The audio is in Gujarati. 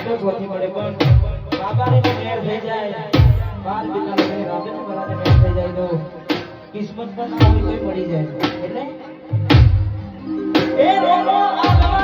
તો ગોતી મળે પણ બાબાને મેર થઈ જાય બાર બીના લગને રાધે બરાને મેર થઈ જાય તો કિસ્મત પણ ના હોય તો મળી જાય એટલે એ રોનો આ